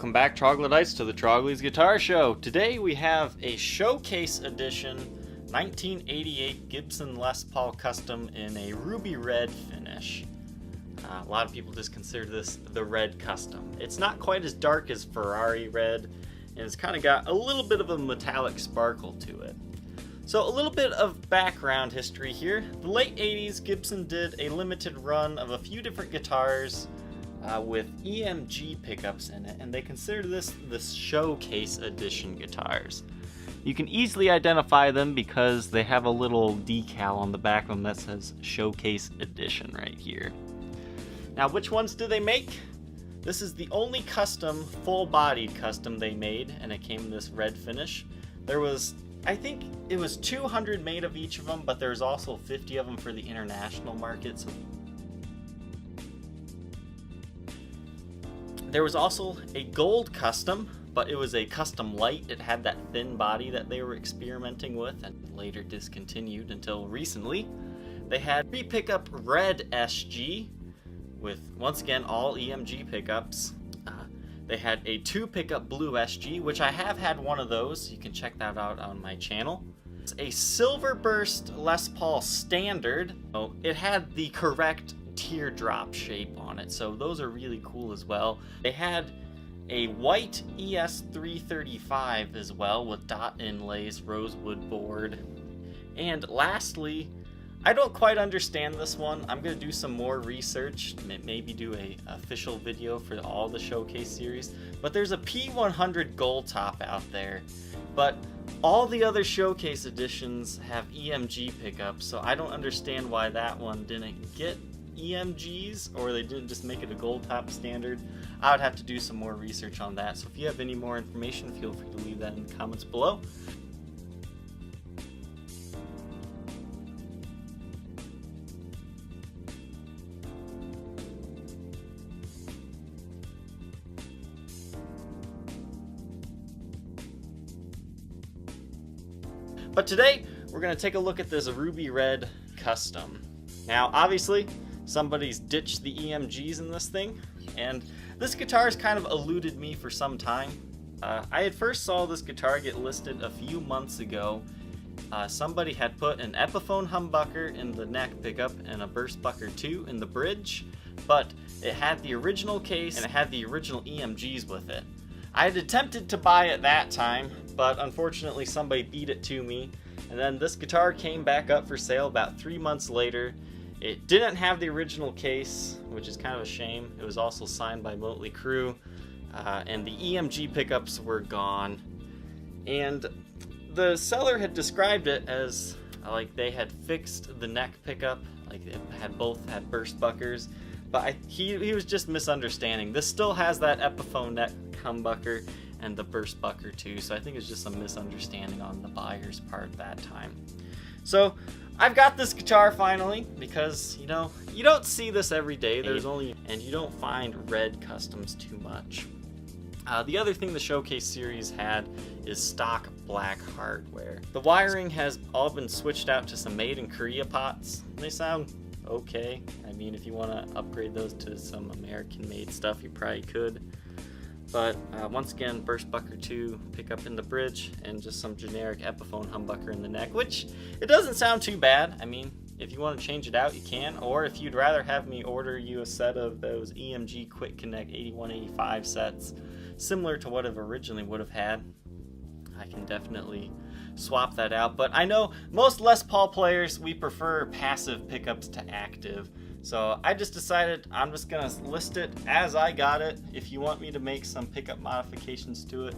Welcome back, Troglodytes, to the Trogly's Guitar Show. Today we have a showcase edition 1988 Gibson Les Paul Custom in a ruby red finish. A lot of people just consider this the red custom. It's not quite as dark as Ferrari red, and it's kind of got a little bit of a metallic sparkle to it. So a little bit of background history here. The late 80s, Gibson did a limited run of a few different guitars with EMG pickups in it, and they consider this the showcase edition guitars. You can easily identify them because they have a little decal on the back of them that says showcase edition right here. Now, which ones do they make? This is the only custom, full-bodied custom they made, and it came in this red finish. There was, I think it was 200 made of each of them, but there's also 50 of them for the international market. So there was also a gold custom, but it was a custom LITE. It had that thin body that they were experimenting with and later discontinued until recently. They had 3 pickup red SG with, once again, all EMG pickups. They had a 2 pickup blue SG, which I have had one of those. You can check that out on my channel. It's a Silverburst Les Paul Standard. Oh, it had the correct teardrop shape on it, so those are really cool as well. They had a white ES335 as well with dot inlays, rosewood board. And lastly, I don't quite understand this one. I'm going to do some more research, maybe do a official video for all the showcase series, but there's a P100 Gold top out there, but all the other showcase editions have EMG pickups, so I don't understand why that one didn't get EMGs, or they didn't just make it a gold top standard. I would have to do some more research on that, so if you have any more information, feel free to leave that in the comments below. But today, we're going to take a look at this ruby red custom. Now, obviously, somebody's ditched the EMGs in this thing, and this guitar has kind of eluded me for some time. I had first saw this guitar get listed a few months ago. Somebody had put an Epiphone humbucker in the neck pickup and a burst bucker 2 in the bridge, but it had the original case and it had the original EMGs with it. I had attempted to buy it that time, but unfortunately somebody beat it to me, and then this guitar came back up for sale about 3 months later. It didn't have the original case, which is kind of a shame. It was also signed by Motley Crue, and the EMG pickups were gone. And the seller had described it as like they had fixed the neck pickup, like it had both had burst buckers, but he was just misunderstanding. This still has that Epiphone neck humbucker and the burst bucker too, so I think it's just some misunderstanding on the buyer's part that time. So I've got this guitar finally, because you know, you don't see this every day. And you don't find red customs too much. The other thing the showcase series had is stock black hardware. The wiring has all been switched out to some made in Korea pots. They sound okay. I mean, if you want to upgrade those to some American made stuff, you probably could. But once again, burst bucker 2 pickup in the bridge, and just some generic Epiphone humbucker in the neck, which it doesn't sound too bad. I mean, if you want to change it out, you can, or if you'd rather have me order you a set of those EMG Quick Connect 8185 sets, similar to what I've originally would have had, I can definitely swap that out. But I know most Les Paul players, we prefer passive pickups to active. So I just decided I'm just going to list it as I got it. If you want me to make some pickup modifications to it,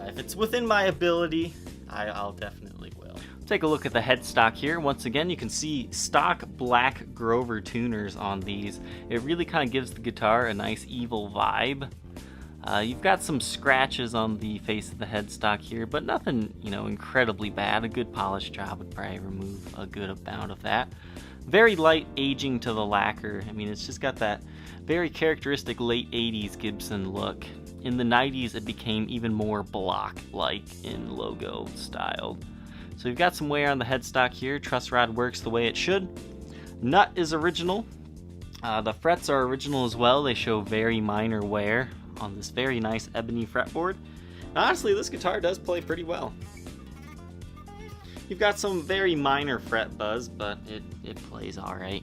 if it's within my ability, I'll definitely will. Take a look at the headstock here. Once again, you can see stock black Grover tuners on these. It really kind of gives the guitar a nice evil vibe. You've got some scratches on the face of the headstock here, but nothing, you know, incredibly bad. A good polish job would probably remove a good amount of that. Very light aging to the lacquer. I mean, it's just got that very characteristic late 80s Gibson look. In the 90s, it became even more block-like in logo style. So you've got some wear on the headstock here. Truss rod works the way it should. Nut is original. The frets are original as well. They show very minor wear on this very nice ebony fretboard. And honestly, this guitar does play pretty well. You've got some very minor fret buzz, but it plays alright.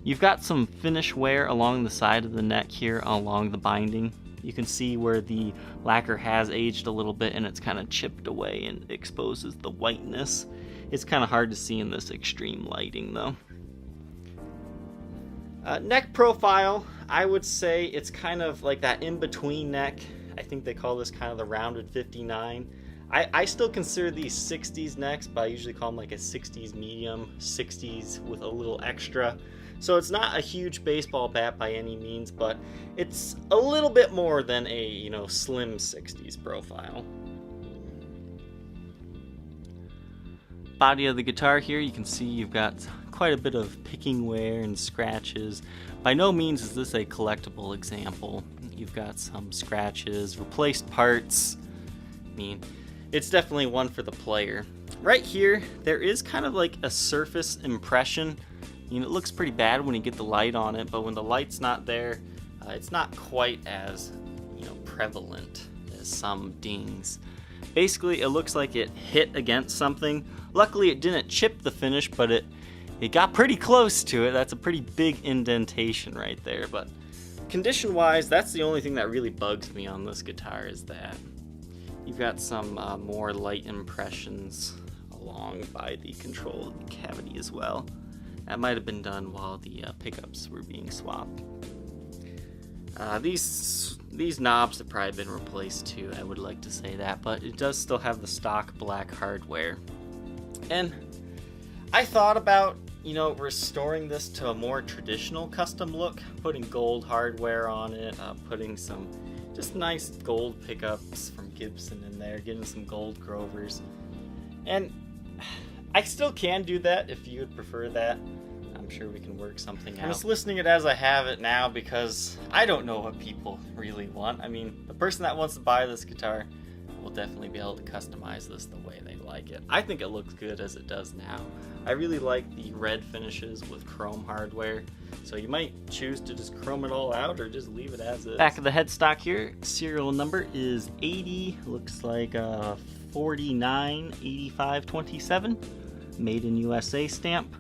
You've got some finish wear along the side of the neck here, along the binding. You can see where the lacquer has aged a little bit and it's kind of chipped away and exposes the whiteness. It's kind of hard to see in this extreme lighting though. Neck profile, I would say it's kind of like that in-between neck. I think they call this kind of the rounded 59. I still consider these 60s necks, but I usually call them like a 60s medium, 60s with a little extra. So it's not a huge baseball bat by any means, but it's a little bit more than a, you know, slim 60s profile. Body of the guitar here, you can see you've got quite a bit of picking wear and scratches. By no means is this a collectible example. You've got some scratches, replaced parts. I mean, it's definitely one for the player. Right here, there is kind of like a surface impression. You know, it looks pretty bad when you get the light on it, but when the light's not there, it's not quite as, you know, prevalent as some dings. Basically, it looks like it hit against something. Luckily, it didn't chip the finish, but it got pretty close to it. That's a pretty big indentation right there. But condition-wise, that's the only thing that really bugs me on this guitar is that you've got some more light impressions along by the control cavity as well. That might have been done while the pickups were being swapped. These knobs have probably been replaced too, I would like to say that, but it does still have the stock black hardware. And I thought about, you know, restoring this to a more traditional custom look, putting gold hardware on it, putting some just nice gold pickups from Gibson in there, getting some gold Grovers. And I still can do that if you would prefer that. I'm sure we can work something out. I'm just listening it as I have it now because I don't know what people really want. I mean, the person that wants to buy this guitar will definitely be able to customize this the way they like it. I think it looks good as it does now. I really like the red finishes with chrome hardware, so you might choose to just chrome it all out or just leave it as is. Back of the headstock here, serial number is 80, looks like 498527, made in USA stamp.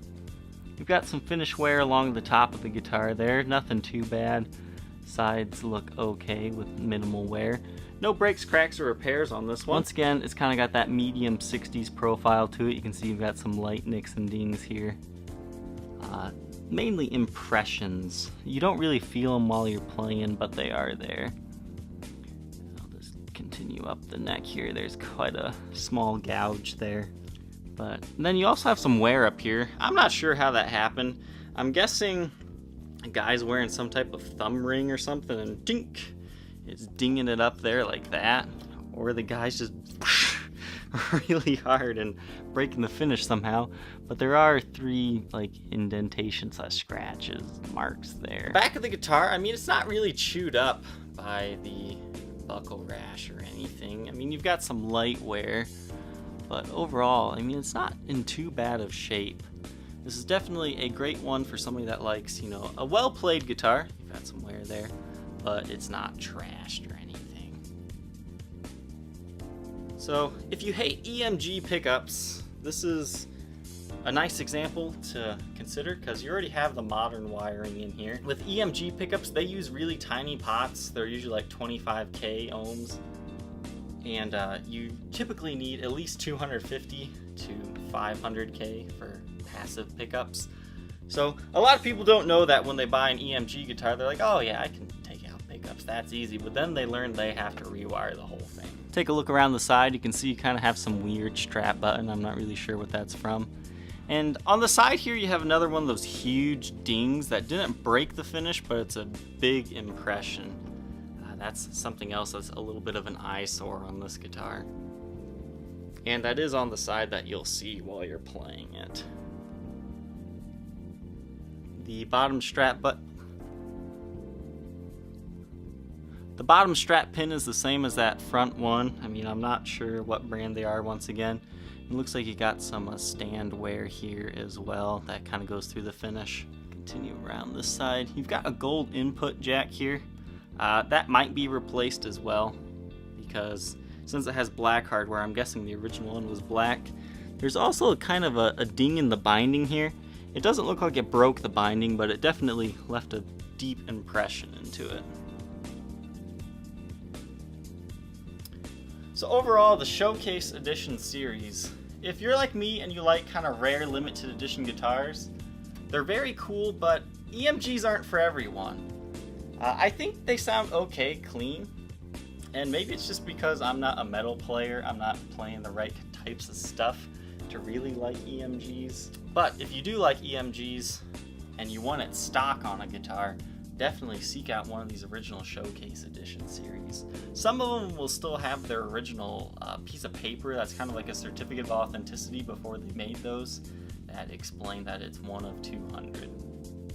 You've got some finish wear along the top of the guitar there, nothing too bad. Sides look okay with minimal wear. No breaks, cracks, or repairs on this one. Once again, it's kind of got that medium 60s profile to it. You can see you've got some light nicks and dings here. Mainly impressions. You don't really feel them while you're playing, but they are there. I'll just continue up the neck here. There's quite a small gouge there. But then you also have some wear up here. I'm not sure how that happened. I'm guessing a guy's wearing some type of thumb ring or something and dink. It's dinging it up there like that, or the guy's just really hard and breaking the finish somehow. But there are 3 like indentations, scratches, marks there. Back of the guitar, I mean, it's not really chewed up by the buckle rash or anything. I mean, you've got some light wear, but overall, I mean, it's not in too bad of shape. This is definitely a great one for somebody that likes, you know, a well-played guitar. You've got some wear there, but it's not trashed or anything. So if you hate EMG pickups, this is a nice example to consider because you already have the modern wiring in here. With EMG pickups, they use really tiny pots. They're usually like 25K ohms. And you typically need at least 250 to 500K for passive pickups. So a lot of people don't know that when they buy an EMG guitar, they're like, oh yeah, I can take out pickups, that's easy. But then they learn they have to rewire the whole thing. Take a look around the side, you can see you kind of have some weird strap button. I'm not really sure what that's from. And on the side here, you have another one of those huge dings that didn't break the finish, but it's a big impression. That's something else that's a little bit of an eyesore on this guitar. And that is on the side that you'll see while you're playing it. The bottom strap The bottom strap pin is the same as that front one. I mean, I'm not sure what brand they are once again. It looks like you got some stand wear here as well. That kind of goes through the finish. Continue around this side. You've got a gold input jack here. That might be replaced as well, because since it has black hardware, I'm guessing the original one was black. There's also kind of a ding in the binding here. It doesn't look like it broke the binding, but it definitely left a deep impression into it. So overall, the Showcase Edition series, if you're like me and you like kind of rare limited edition guitars, they're very cool, but EMGs aren't for everyone. I think they sound okay clean, and maybe it's just because I'm not a metal player, I'm not playing the right types of stuff to really like EMGs. But if you do like EMGs and you want it stock on a guitar, definitely seek out one of these original Showcase Edition series. Some of them will still have their original piece of paper that's kind of like a certificate of authenticity before they made those that explain that it's one of 200.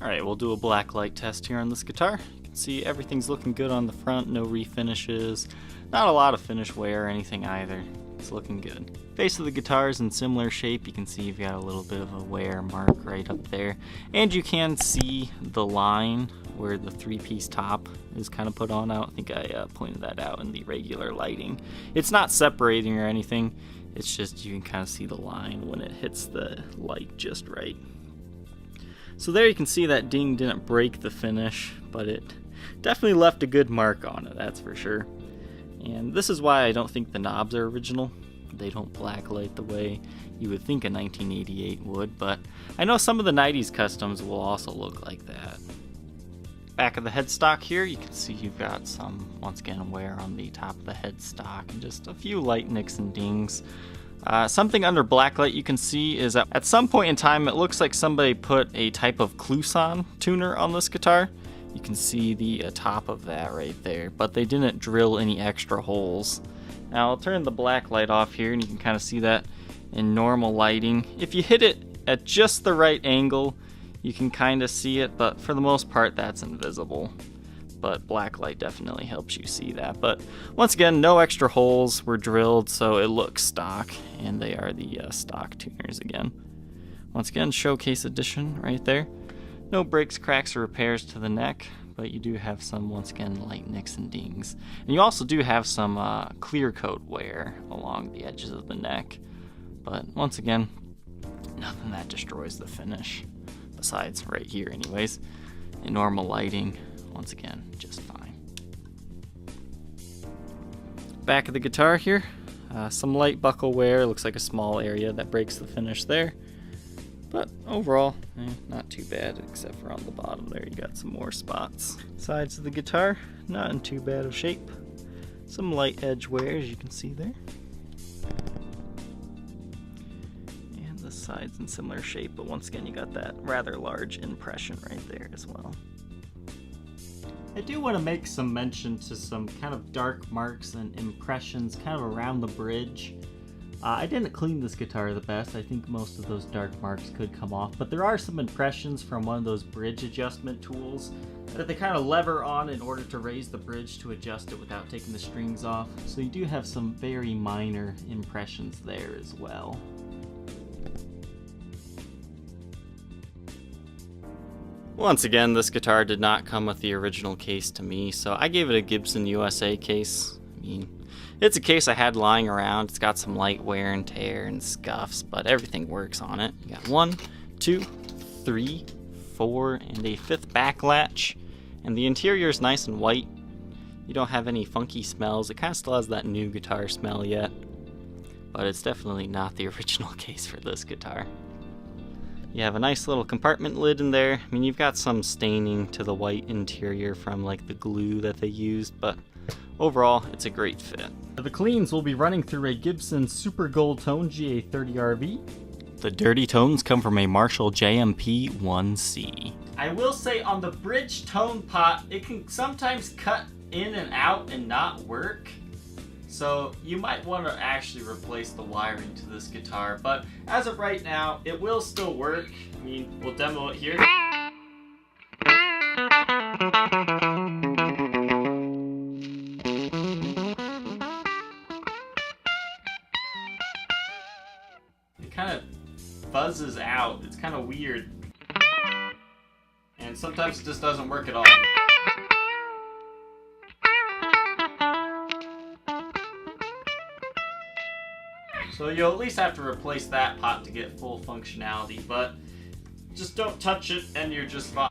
Alright, we'll do a Blacklight test here on this guitar. You can see everything's looking good on the front, no refinishes, not a lot of finish wear or anything either. It's looking good. Base of the guitar is in similar shape. You can see you've got a little bit of a wear mark right up there. And you can see the line where the three-piece top is kind of put on. I don't think I pointed that out in the regular lighting. It's not separating or anything. It's just you can kind of see the line when it hits the light just right. So there you can see that ding didn't break the finish, but it definitely left a good mark on it, that's for sure. And this is why I don't think the knobs are original. They don't blacklight the way you would think a 1988 would, but I know some of the 90s customs will also look like that. Back of the headstock here, you can see you've got some, once again, wear on the top of the headstock and just a few light nicks and dings. Something under Blacklight you can see is that at some point in time it looks like somebody put a type of Kluson tuner on this guitar. You can see the top of that right there, but they didn't drill any extra holes. Now I'll turn the Blacklight off here and you can kind of see that in normal lighting. If you hit it at just the right angle, you can kind of see it, but for the most part that's invisible. But Blacklight definitely helps you see that. But once again, no extra holes were drilled, so it looks stock, and they are the stock tuners again. Once again, Showcase Edition right there. No breaks, cracks, or repairs to the neck, but you do have some, once again, light nicks and dings. And you also do have some clear coat wear along the edges of the neck. But once again, nothing that destroys the finish, besides right here anyways. In normal lighting, once again, just fine. Back of the guitar here, some light buckle wear, looks like a small area that breaks the finish there. But overall, not too bad, except for on the bottom there, you got some more spots. Sides of the guitar, not in too bad of shape. Some light edge wear, as you can see there. And the sides in similar shape, but once again, you got that rather large impression right there as well. I do want to make some mention to some kind of dark marks and impressions kind of around the bridge. I didn't clean this guitar the best. I think most of those dark marks could come off, but there are some impressions from one of those bridge adjustment tools that they kind of lever on in order to raise the bridge to adjust it without taking the strings off. So you do have some very minor impressions there as well. Once again, this guitar did not come with the original case to me, so I gave it a Gibson USA case. I mean, it's a case I had lying around. It's got some light wear and tear and scuffs, but everything works on it. You got 1, 2, 3, 4, and a 5th back latch. And the interior is nice and white. You don't have any funky smells. It kind of still has that new guitar smell yet, but it's definitely not the original case for this guitar. You have a nice little compartment lid in there. I mean, you've got some staining to the white interior from like the glue that they used, but overall, it's a great fit. The cleans will be running through a Gibson Super Gold Tone GA30RV. The dirty tones come from a Marshall JMP 1C. I will say on the bridge tone pot, it can sometimes cut in and out and not work. So you might want to actually replace the wiring to this guitar, but as of right now, it will still work. I mean, we'll demo it here. It kind of buzzes out. It's kind of weird. And sometimes it just doesn't work at all. So you'll at least have to replace that pot to get full functionality, but just don't touch it and you're just fine.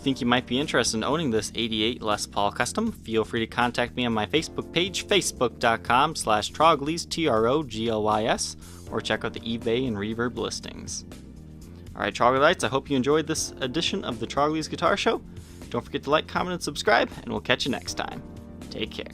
think you might be interested in owning this 88 Les Paul Custom, feel free to contact me on my Facebook page, facebook.com/Troglys, Troglys, or check out the eBay and Reverb listings. Alright, Troglylites, I hope you enjoyed this edition of the Troglys Guitar Show. Don't forget to like, comment, and subscribe, and we'll catch you next time. Take care.